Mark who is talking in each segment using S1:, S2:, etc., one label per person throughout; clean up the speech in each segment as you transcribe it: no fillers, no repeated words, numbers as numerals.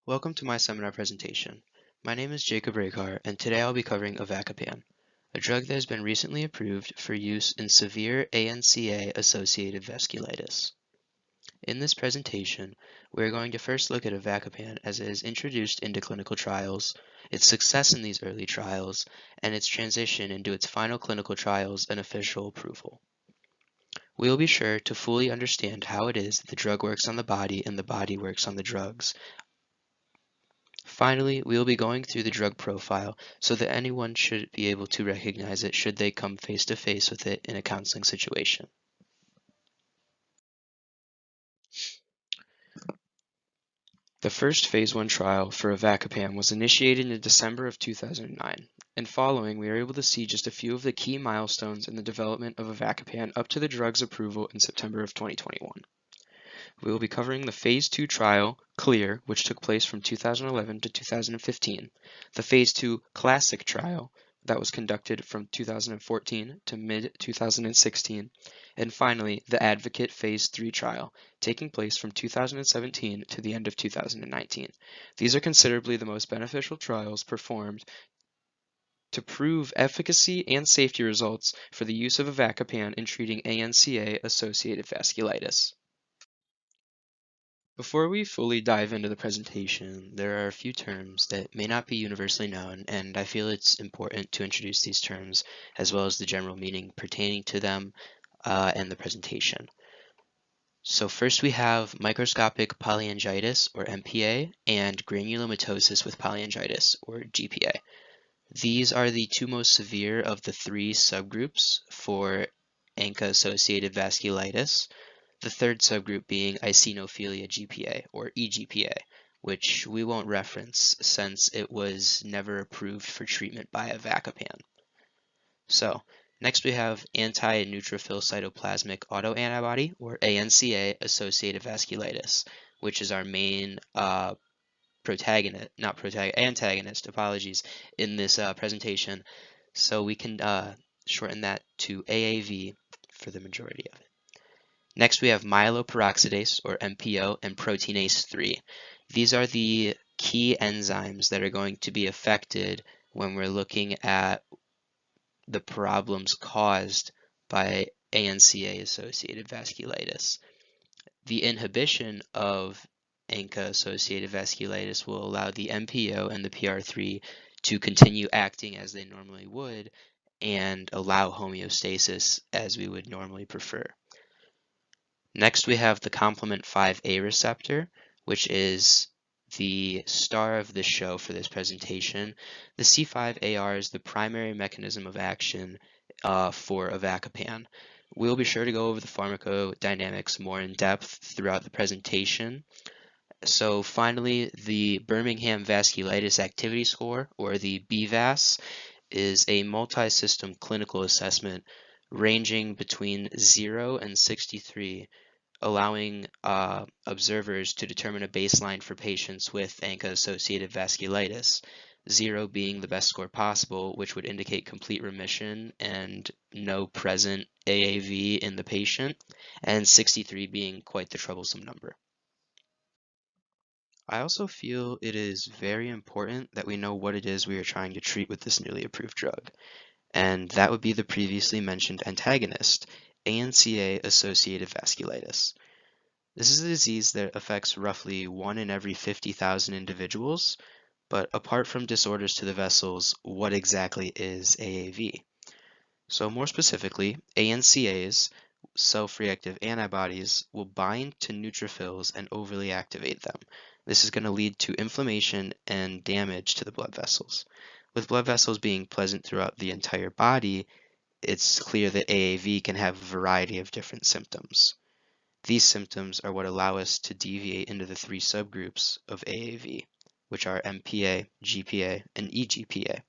S1: Welcome to my seminar presentation. My name is Jacob Rakar, and today I'll be covering avacopan, a drug that has been recently approved for use in severe ANCA-associated vasculitis. In this presentation, we are going to first look at avacopan as it is introduced into clinical trials, its success in these early trials, and its transition into its final clinical trials and official approval. We will be sure to fully understand how it is that the drug works on the body and the body works on the drugs. Finally, we will be going through the drug profile so that anyone should be able to recognize it should they come face to face with it in a counseling situation. The first phase 1 trial for avacopan was initiated in December of 2009, and following we are able to see just a few of the key milestones in the development of avacopan up to the drug's approval in September of 2021. We will be covering the phase 2 trial, CLEAR, which took place from 2011 to 2015, the phase 2 CLASSIC trial that was conducted from 2014 to mid-2016, and finally the ADVOCATE phase 3 trial, taking place from 2017 to the end of 2019. These are considerably the most beneficial trials performed to prove efficacy and safety results for the use of avacopan in treating ANCA-associated vasculitis. Before we fully dive into the presentation, there are a few terms that may not be universally known, and I feel it's important to introduce these terms as well as the general meaning pertaining to them and the presentation. So first we have microscopic polyangiitis, or MPA, and granulomatosis with polyangiitis, or GPA. These are the two most severe of the three subgroups for ANCA-associated vasculitis. The third subgroup being eosinophilia GPA, or eGPA, which we won't reference since it was never approved for treatment by avacopan. So, next we have anti-neutrophil cytoplasmic autoantibody, or ANCA-associated vasculitis, which is our main antagonist, in this presentation. So we can shorten that to AAV for the majority of it. Next, we have myeloperoxidase, or MPO, and proteinase 3. These are the key enzymes that are going to be affected when we're looking at the problems caused by ANCA-associated vasculitis. The inhibition of ANCA-associated vasculitis will allow the MPO and the PR3 to continue acting as they normally would and allow homeostasis as we would normally prefer. Next, we have the complement 5A receptor, which is the star of the show for this presentation. The C5AR is the primary mechanism of action for avacopan. We'll be sure to go over the pharmacodynamics more in depth throughout the presentation. So finally, the Birmingham Vasculitis Activity Score, or the BVAS, is a multi-system clinical assessment ranging between 0 and 63, allowing observers to determine a baseline for patients with ANCA-associated vasculitis, 0 being the best score possible, which would indicate complete remission and no present AAV in the patient, and 63 being quite the troublesome number. I also feel it is very important that we know what it is we are trying to treat with this newly approved drug, and that would be the previously mentioned antagonist, ANCA-associated vasculitis. This is a disease that affects roughly 1 in every 50,000 individuals, but apart from disorders to the vessels, what exactly is AAV? So more specifically, ANCAs, self-reactive antibodies, will bind to neutrophils and overly activate them. This is going to lead to inflammation and damage to the blood vessels. With blood vessels being present throughout the entire body, it's clear that AAV can have a variety of different symptoms. These symptoms are what allow us to deviate into the three subgroups of AAV, which are MPA, GPA, and eGPA.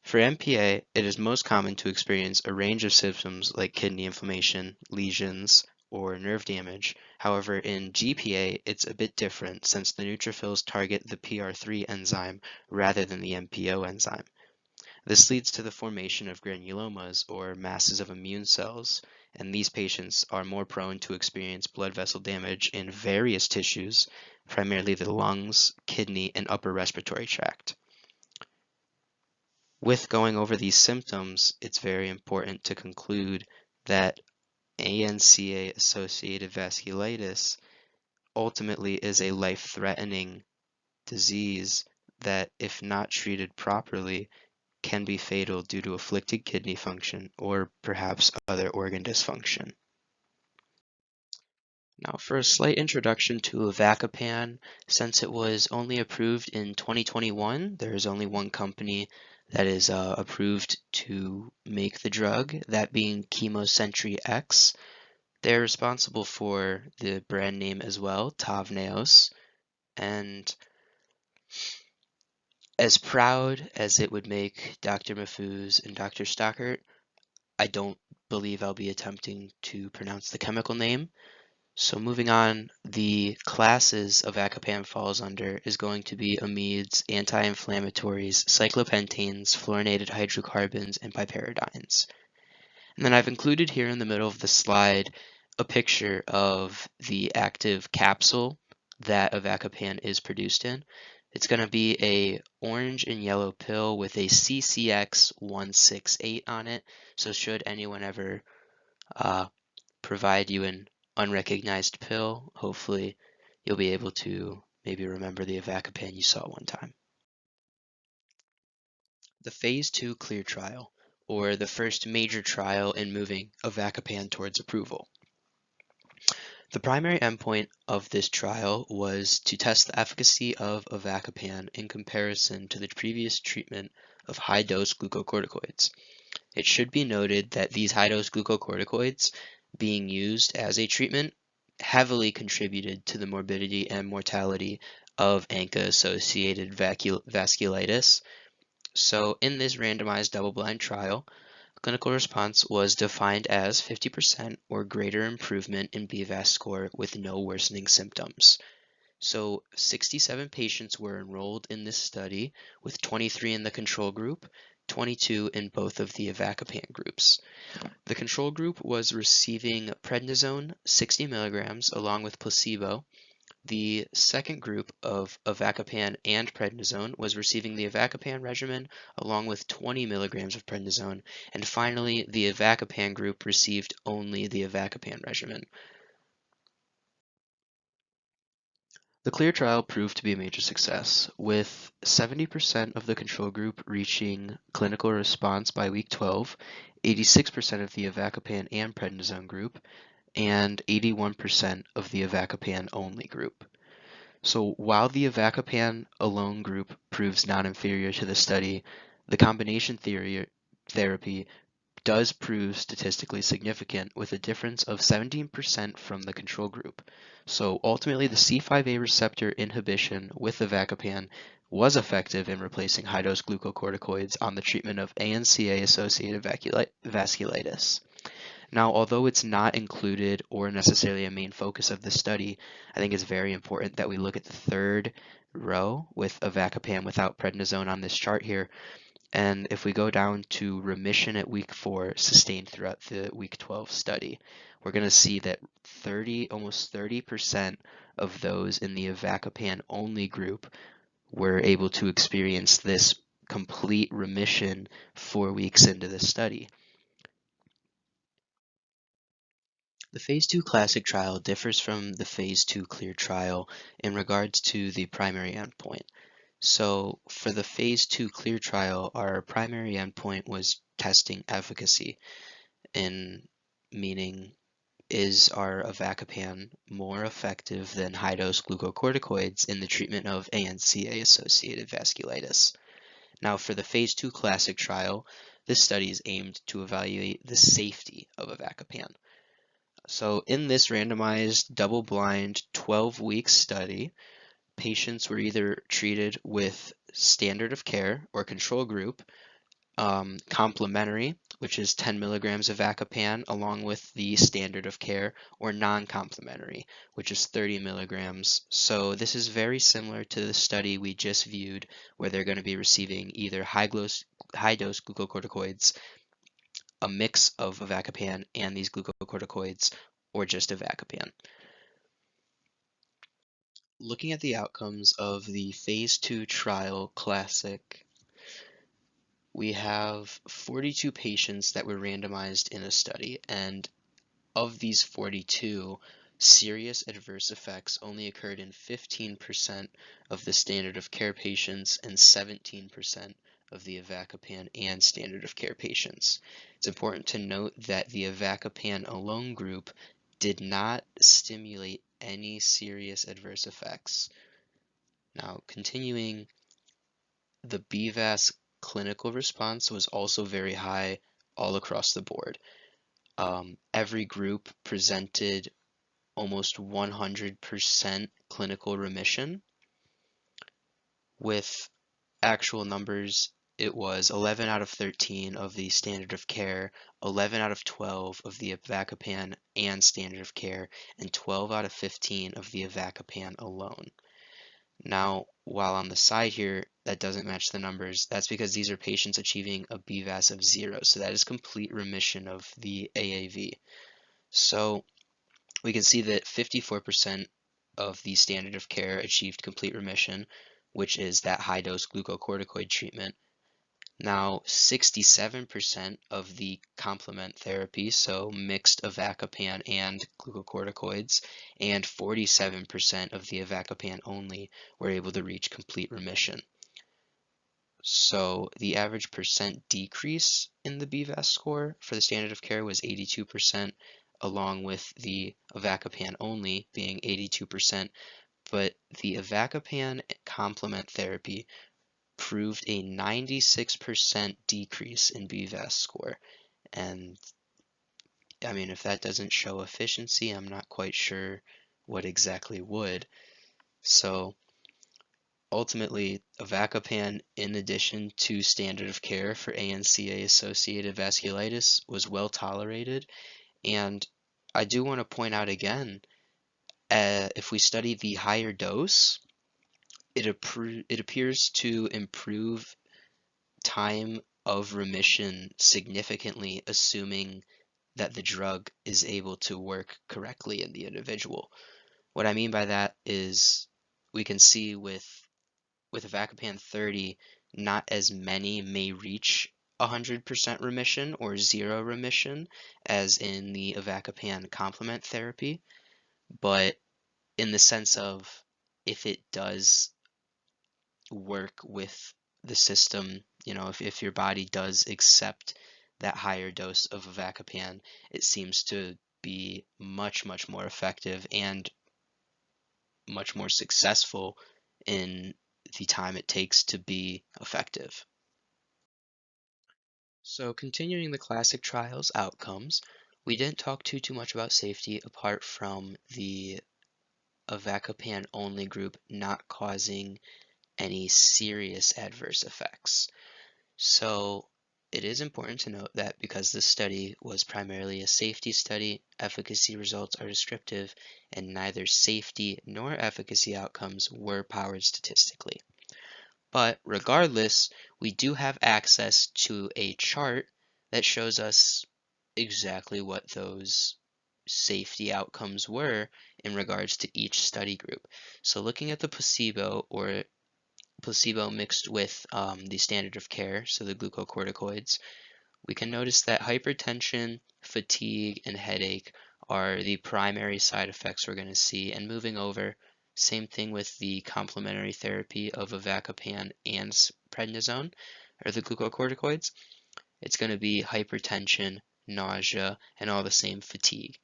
S1: For MPA, it is most common to experience a range of symptoms like kidney inflammation, lesions, or nerve damage. However, in GPA, it's a bit different since the neutrophils target the PR3 enzyme rather than the MPO enzyme. This leads to the formation of granulomas, or masses of immune cells, and these patients are more prone to experience blood vessel damage in various tissues, primarily the lungs, kidney, and upper respiratory tract. With going over these symptoms, it's very important to conclude that ANCA-associated vasculitis ultimately is a life-threatening disease that, if not treated properly, can be fatal due to afflicted kidney function or perhaps other organ dysfunction. Now, for a slight introduction to avacopan, since it was only approved in 2021, there is only one company that is approved to make the drug, that being ChemoCentry X. They're responsible for the brand name as well, Tavneos, and as proud as it would make Dr. Mahfouz and Dr. Stockert, I don't believe I'll be attempting to pronounce the chemical name. So moving on, the classes avacopan falls under is going to be amides, anti-inflammatories, cyclopentanes, fluorinated hydrocarbons, and piperidines. And then I've included here in the middle of the slide a picture of the active capsule that avacopan is produced in. It's going to be a orange and yellow pill with a CCX168 on it. So should anyone ever provide you an unrecognized pill, hopefully you'll be able to maybe remember the avacopan you saw one time. The Phase 2 CLEAR trial, or the first major trial in moving avacopan towards approval. The primary endpoint of this trial was to test the efficacy of avacopan in comparison to the previous treatment of high-dose glucocorticoids. It should be noted that these high-dose glucocorticoids being used as a treatment heavily contributed to the morbidity and mortality of ANCA-associated vasculitis. So in this randomized double-blind trial, clinical response was defined as 50% or greater improvement in BVAS score with no worsening symptoms. So 67 patients were enrolled in this study, with 23 in the control group, 22 in both of the avacopan groups. The control group was receiving prednisone 60 milligrams along with placebo. The second group of avacopan and prednisone was receiving the avacopan regimen along with 20 milligrams of prednisone. And finally, the avacopan group received only the avacopan regimen. The CLEAR trial proved to be a major success, with 70% of the control group reaching clinical response by week 12, 86% of the avacopan and prednisone group, and 81% of the avacopan only group. So while the avacopan alone group proves non-inferior to the study, the combination therapy does prove statistically significant with a difference of 17% from the control group. So ultimately the C5a receptor inhibition with avacopan was effective in replacing high-dose glucocorticoids on the treatment of ANCA-associated vasculitis. Now, although it's not included or necessarily a main focus of the study, I think it's very important that we look at the third row with avacopan without prednisone on this chart here. And if we go down to remission at week 4, sustained throughout the week 12 study, we're going to see that almost 30% of those in the avacopan only group were able to experience this complete remission 4 weeks into the study. The Phase 2 Classic trial differs from the Phase 2 Clear trial in regards to the primary endpoint. So for the Phase 2 Clear trial, our primary endpoint was testing efficacy, in meaning is our avacopan more effective than high-dose glucocorticoids in the treatment of ANCA-associated vasculitis. Now for the Phase 2 Classic trial, this study is aimed to evaluate the safety of avacopan. So in this randomized, double-blind, 12-week study, patients were either treated with standard of care or control group, complementary, which is 10 milligrams of avacopan, along with the standard of care, or non-complementary, which is 30 milligrams. So this is very similar to the study we just viewed, where they're going to be receiving either high-dose glucocorticoids a mix of avacopan and these glucocorticoids, or just avacopan. Looking at the outcomes of the phase 2 trial classic, we have 42 patients that were randomized in a study, and of these 42, serious adverse effects only occurred in 15% of the standard of care patients and 17% of the avacopan and standard of care patients. It's important to note that the avacopan alone group did not stimulate any serious adverse effects. Now, continuing, the BVAS clinical response was also very high all across the board. Every group presented almost 100% clinical remission. With actual numbers, it was 11 out of 13 of the standard of care, 11 out of 12 of the avacopan and standard of care, and 12 out of 15 of the avacopan alone. Now, while on the side here, that doesn't match the numbers, that's because these are patients achieving a BVAS of 0, so that is complete remission of the AAV. So we can see that 54% of the standard of care achieved complete remission, which is that high-dose glucocorticoid treatment. Now, 67% of the complement therapy, so mixed avacopan and glucocorticoids, and 47% of the avacopan only were able to reach complete remission. So the average percent decrease in the BVAS score for the standard of care was 82%, along with the avacopan only being 82%, but the avacopan complement therapy proved a 96% decrease in BVAS score. And I mean, if that doesn't show efficiency, I'm not quite sure what exactly would. So ultimately, avacopan, in addition to standard of care for ANCA-associated vasculitis, was well tolerated. And I do want to point out again, if we study the higher dose, it appears to improve time of remission significantly, assuming that the drug is able to work correctly in the individual. What I mean by that is we can see with avacopan 30, not as many may reach 100% remission or 0 remission as in the avacopan complement therapy, but in the sense of if it does work with the system, if your body does accept that higher dose of avacopan, it seems to be much, much more effective and much more successful in the time it takes to be effective. So continuing the classic trials outcomes, we didn't talk too much about safety apart from the avacopan only group not causing any serious adverse effects. So it is important to note that because this study was primarily a safety study, efficacy results are descriptive, and neither safety nor efficacy outcomes were powered statistically. But regardless, we do have access to a chart that shows us exactly what those safety outcomes were in regards to each study group. So looking at the placebo or placebo mixed with the standard of care, so the glucocorticoids, we can notice that hypertension, fatigue, and headache are the primary side effects we're going to see. And moving over, same thing with the complementary therapy of avacopan and prednisone, or the glucocorticoids. It's going to be hypertension, nausea, and all the same fatigue.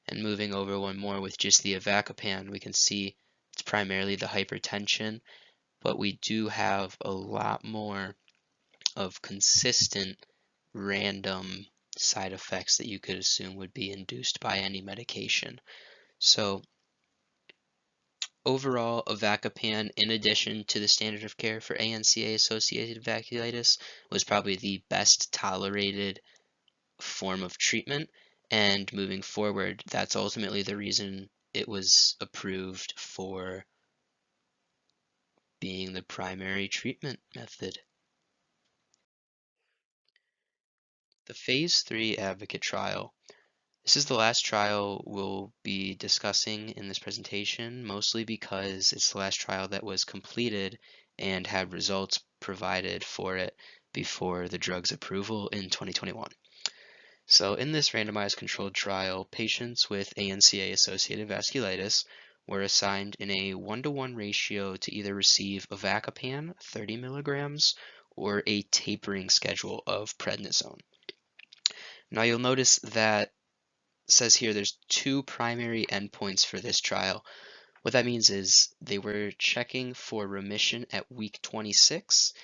S1: And moving over one more with just the avacopan, we can see it's primarily the hypertension, but we do have a lot more of consistent random side effects that you could assume would be induced by any medication. So overall, avacopan, in addition to the standard of care for ANCA-associated vasculitis, was probably the best tolerated form of treatment. And moving forward, that's ultimately the reason it was approved for being the primary treatment method. The Phase 3 Advocate trial. This is the last trial we'll be discussing in this presentation, mostly because it's the last trial that was completed and had results provided for it before the drug's approval in 2021. So in this randomized controlled trial, patients with ANCA-associated vasculitis were assigned in a 1-to-1 ratio to either receive avacopan 30 milligrams or a tapering schedule of prednisone. Now you'll notice that says here there's two primary endpoints for this trial. What that means is they were checking for remission at week 26,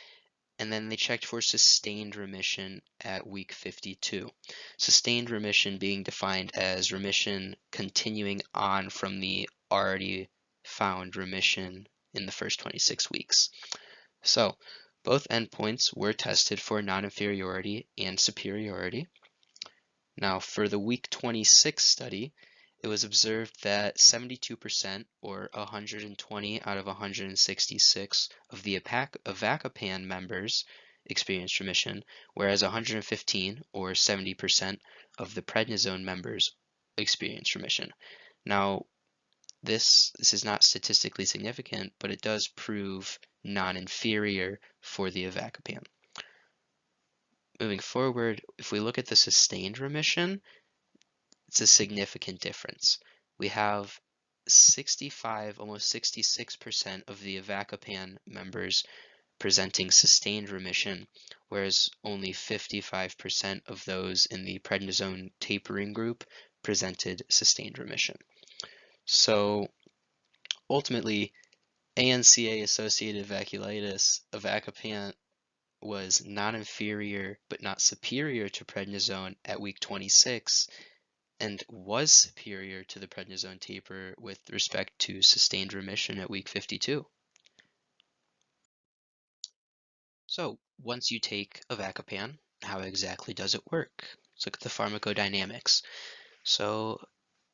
S1: and then they checked for sustained remission at week 52. Sustained remission being defined as remission continuing on from the already found remission in the first 26 weeks. So both endpoints were tested for non-inferiority and superiority. Now, for the week 26 study, it was observed that 72%, or 120 out of 166 of the avacopan members experienced remission, whereas 115, or 70% of the prednisone members experienced remission. Now, this is not statistically significant, but it does prove non-inferior for the avacopan. Moving forward, if we look at the sustained remission, it's a significant difference. We have 65, almost 66% of the avacopan members presenting sustained remission, whereas only 55% of those in the prednisone tapering group presented sustained remission. So ultimately, ANCA-associated vasculitis, avacopan was not inferior but not superior to prednisone at week 26 and was superior to the prednisone taper with respect to sustained remission at week 52. So once you take avacopan, how exactly does it work? Let's look at the pharmacodynamics. So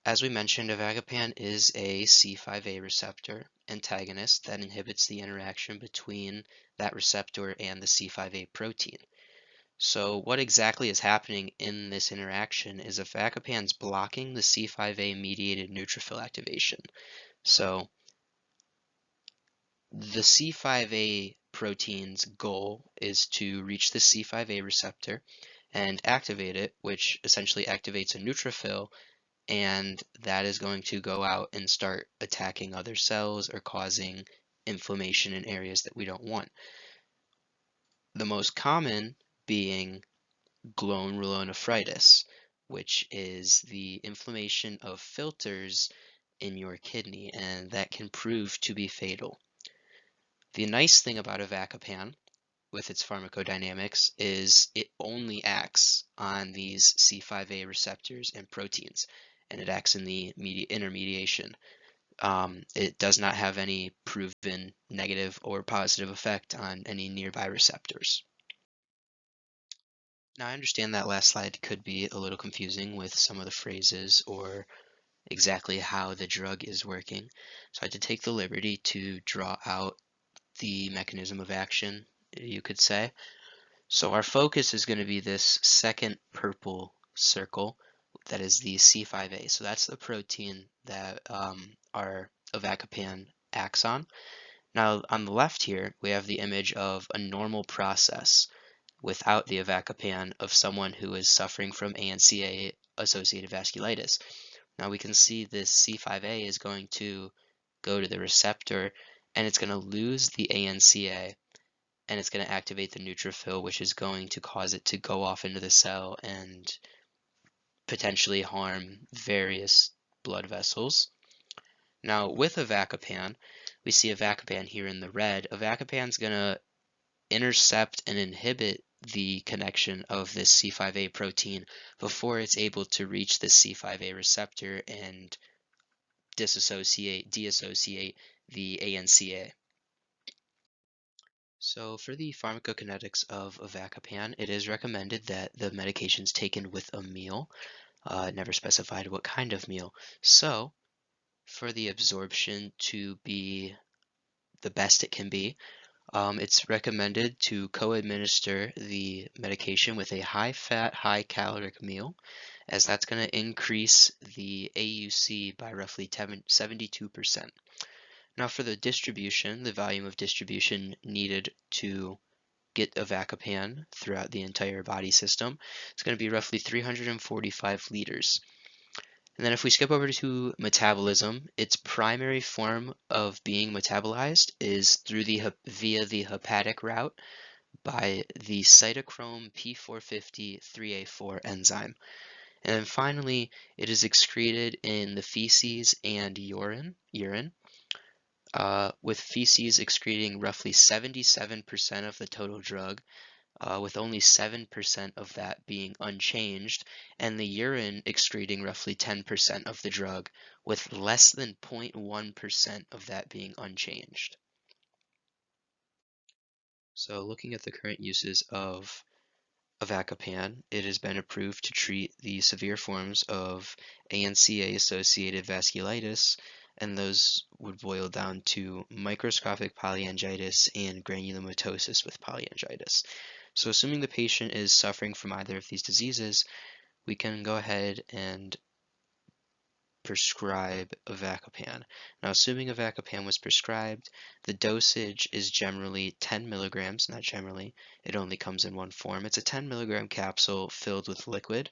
S1: as we mentioned, avacopan is a C5a receptor antagonist that inhibits the interaction between that receptor and the C5a protein. So what exactly is happening in this interaction is avacopan's blocking the C5a mediated neutrophil activation. So the C5a protein's goal is to reach the C5a receptor and activate it, which essentially activates a neutrophil, and that is going to go out and start attacking other cells or causing inflammation in areas that we don't want. The most common being glomerulonephritis, which is the inflammation of filters in your kidney, and that can prove to be fatal. The nice thing about avacopan with its pharmacodynamics is it only acts on these C5a receptors and proteins, and it acts in the intermediation. It does not have any proven negative or positive effect on any nearby receptors. Now, I understand that last slide could be a little confusing with some of the phrases or exactly how the drug is working. So I had to take the liberty to draw out the mechanism of action, you could say. So our focus is going to be this second purple circle that is the C5a. So that's the protein that our avacopan acts on. Now on the left here, we have the image of a normal process without the avacopan of someone who is suffering from ANCA-associated vasculitis. Now we can see this C5a is going to go to the receptor and it's going to lose the ANCA and it's going to activate the neutrophil, which is going to cause it to go off into the cell and potentially harm various blood vessels. Now with avacopan, we see avacopan here in the red. Avacopan's going to intercept and inhibit the connection of this C5a protein before it's able to reach the C5a receptor and deassociate the ANCA. So for the pharmacokinetics of avacopan, it is recommended that the medication is taken with a meal. Never specified what kind of meal. So for the absorption to be the best it can be, It's recommended to co-administer the medication with a high-fat, high-caloric meal, as that's going to increase the AUC by roughly 72%. Now, for the distribution, the volume of distribution needed to get avacopan throughout the entire body system, it's going to be roughly 345 liters. And then if we skip over to metabolism, its primary form of being metabolized is through via the hepatic route by the cytochrome P450 3A4 enzyme. And then finally, it is excreted in the feces and urine, with feces excreting roughly 77% of the total drug, with only 7% of that being unchanged, and the urine excreting roughly 10% of the drug, with less than 0.1% of that being unchanged. So looking at the current uses of avacopan, it has been approved to treat the severe forms of ANCA-associated vasculitis, and those would boil down to microscopic polyangiitis and granulomatosis with polyangiitis. So assuming the patient is suffering from either of these diseases, we can go ahead and prescribe avacopan. Now, assuming avacopan was prescribed, the dosage is generally 10 milligrams, not generally, it only comes in one form. It's a 10 milligram capsule filled with liquid,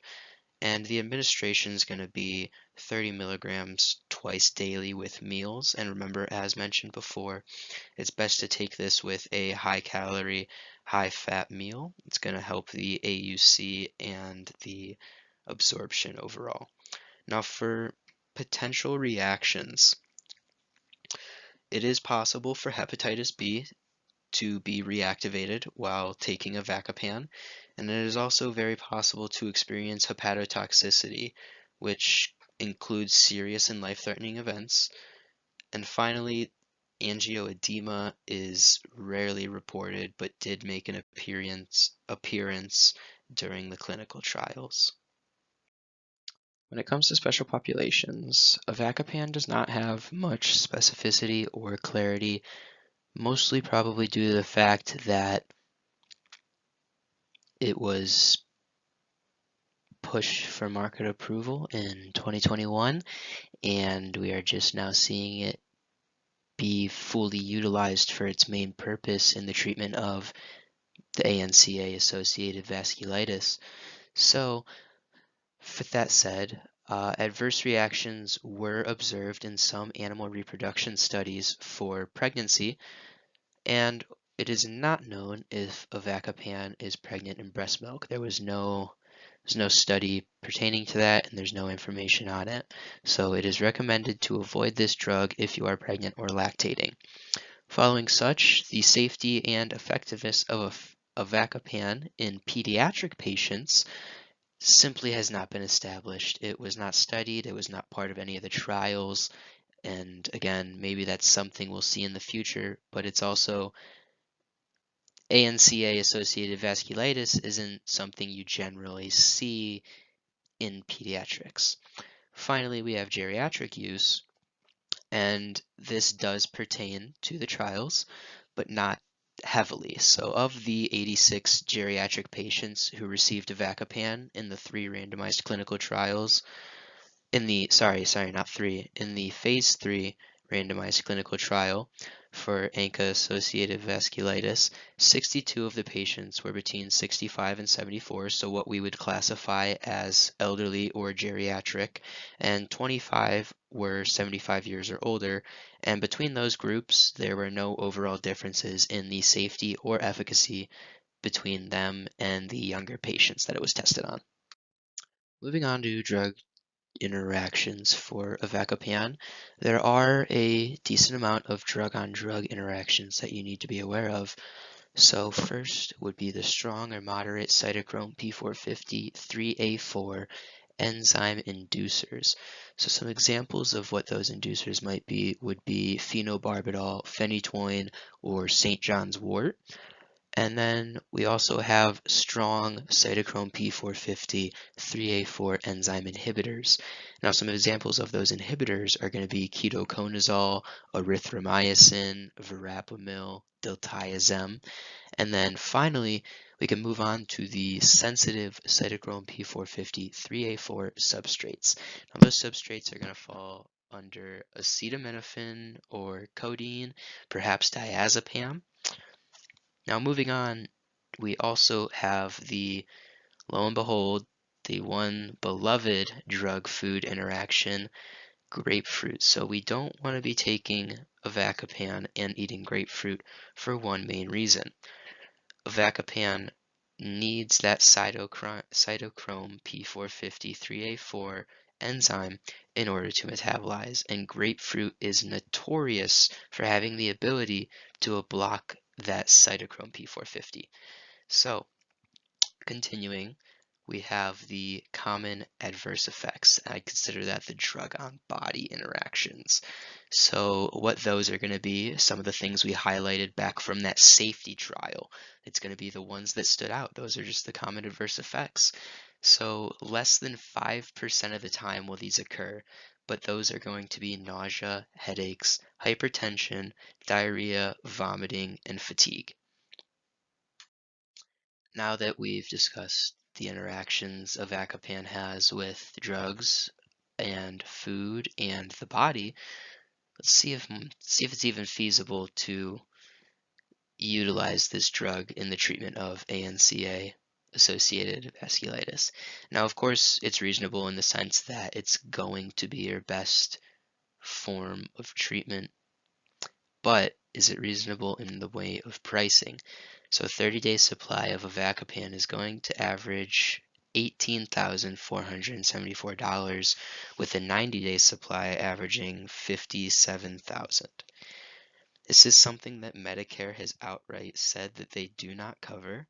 S1: and the administration is going to be 30 milligrams twice daily with meals. And remember, as mentioned before, it's best to take this with a high calorie, high fat meal. It's going to help the AUC and the absorption overall. Now, for potential reactions, it is possible for hepatitis B to be reactivated while taking avacopan, and it is also very possible to experience hepatotoxicity, which includes serious and life-threatening events. And finally, angioedema is rarely reported but did make an appearance during the clinical trials. When it comes to special populations, avacopan does not have much specificity or clarity, mostly probably due to the fact that it was pushed for market approval in 2021, and we are just now seeing it be fully utilized for its main purpose in the treatment of the ANCA-associated vasculitis. So, with that said, adverse reactions were observed in some animal reproduction studies for pregnancy, and it is not known if avacopan is pregnant in breast milk. There's no study pertaining to that, and there's no information on it. So it is recommended to avoid this drug if you are pregnant or lactating. Following such, the safety and effectiveness of avacopan in pediatric patients simply has not been established. It was not studied, it was not part of any of the trials, and again, maybe that's something we'll see in the future, but it's also ANCA-associated vasculitis isn't something you generally see in pediatrics. Finally, we have geriatric use, and this does pertain to the trials, but not heavily. So of the 86 geriatric patients who received avacopan in the 3 randomized clinical trials, in the phase 3 randomized clinical trial for ANCA-associated vasculitis, 62 of the patients were between 65 and 74, so what we would classify as elderly or geriatric, and 25 were 75 years or older, and between those groups, there were no overall differences in the safety or efficacy between them and the younger patients that it was tested on. Moving on to drug interactions for avacopan, there are a decent amount of drug-on-drug interactions that you need to be aware of. So first would be the strong or moderate cytochrome P450 3A4 enzyme inducers. So some examples of what those inducers might be would be phenobarbital, phenytoin, or St. John's wort. And then we also have strong cytochrome P450 3A4 enzyme inhibitors. Now, some examples of those inhibitors are going to be ketoconazole, erythromycin, verapamil, diltiazem. And then finally, we can move on to the sensitive cytochrome P450 3A4 substrates. Now, those substrates are going to fall under acetaminophen or codeine, perhaps diazepam. Now, moving on, we also have lo and behold, the one beloved drug-food interaction, grapefruit. So we don't want to be taking avacopan and eating grapefruit for one main reason. Avacopan needs that cytochrome P450 3A4 enzyme in order to metabolize, and grapefruit is notorious for having the ability to block that cytochrome P450. So, continuing, we have the common adverse effects. I consider that the drug on body interactions. So what those are going to be, some of the things we highlighted back from that safety trial. It's going to be the ones that stood out. Those are just the common adverse effects. So less than 5% of the time will these occur, but those are going to be nausea, headaches, hypertension, diarrhea, vomiting, and fatigue. Now that we've discussed the interactions avacopan has with drugs and food and the body, let's see if it's even feasible to utilize this drug in the treatment of ANCA associated vasculitis. Now, of course, it's reasonable in the sense that it's going to be your best form of treatment, but is it reasonable in the way of pricing? So a 30-day supply of avacopan is going to average $18,474, with a 90-day supply averaging $57,000. This is something that Medicare has outright said that they do not cover,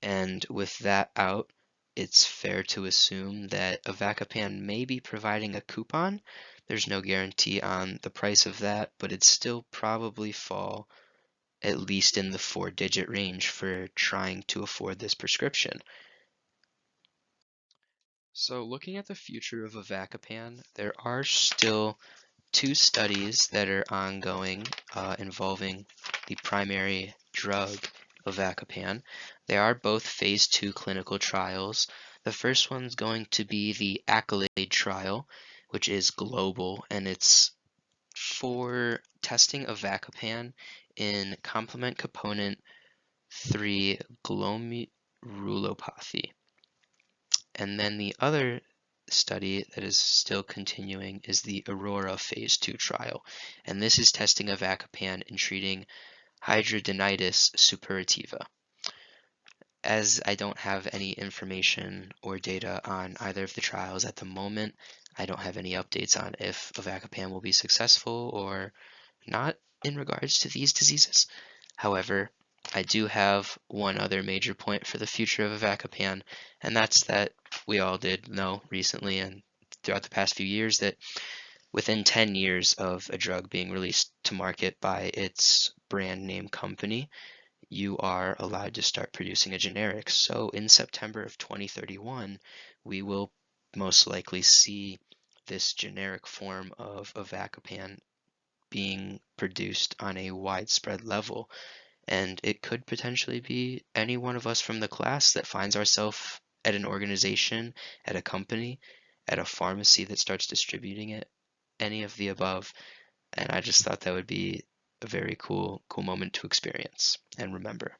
S1: and with that out, it's fair to assume that avacopan may be providing a coupon. There's no guarantee on the price of that, but it'd still probably fall at least in the 4-digit range for trying to afford this prescription. So looking at the future of avacopan, there are still 2 studies that are ongoing involving the primary drug avacopan. They are both phase 2 clinical trials. The first one's going to be the Accolade trial, which is global, and it's for testing avacopan in complement component 3 glomerulopathy. And then the other study that is still continuing is the Aurora phase 2 trial, and this is testing avacopan in treating hidradenitis suppurativa. As I don't have any information or data on either of the trials at the moment, I don't have any updates on if avacopan will be successful or not in regards to these diseases. However, I do have one other major point for the future of avacopan, and that's that we all did know recently and throughout the past few years that within 10 years of a drug being released to market by its brand name company, you are allowed to start producing a generic. So in September of 2031, we will most likely see this generic form of avacopan being produced on a widespread level. And it could potentially be any one of us from the class that finds ourselves at an organization, at a company, at a pharmacy that starts distributing it, any of the above. And I just thought that would be a very cool moment to experience and remember.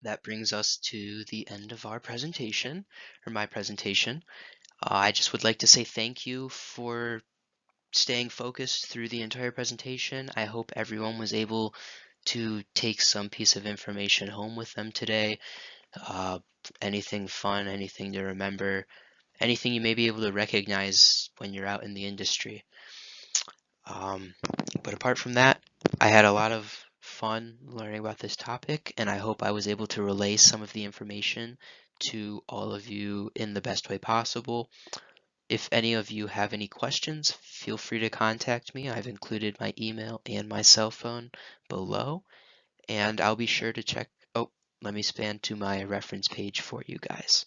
S1: That brings us to the end of our presentation, or my presentation. I just would like to say thank you for staying focused through the entire presentation. I hope everyone was able to take some piece of information home with them today. Anything fun, anything to remember, anything you may be able to recognize when you're out in the industry. But apart from that, I had a lot of fun learning about this topic, and I hope I was able to relay some of the information to all of you in the best way possible. If any of you have any questions, feel free to contact me. I've included my email and my cell phone below, and I'll be sure to check. Oh, let me span to my reference page for you guys.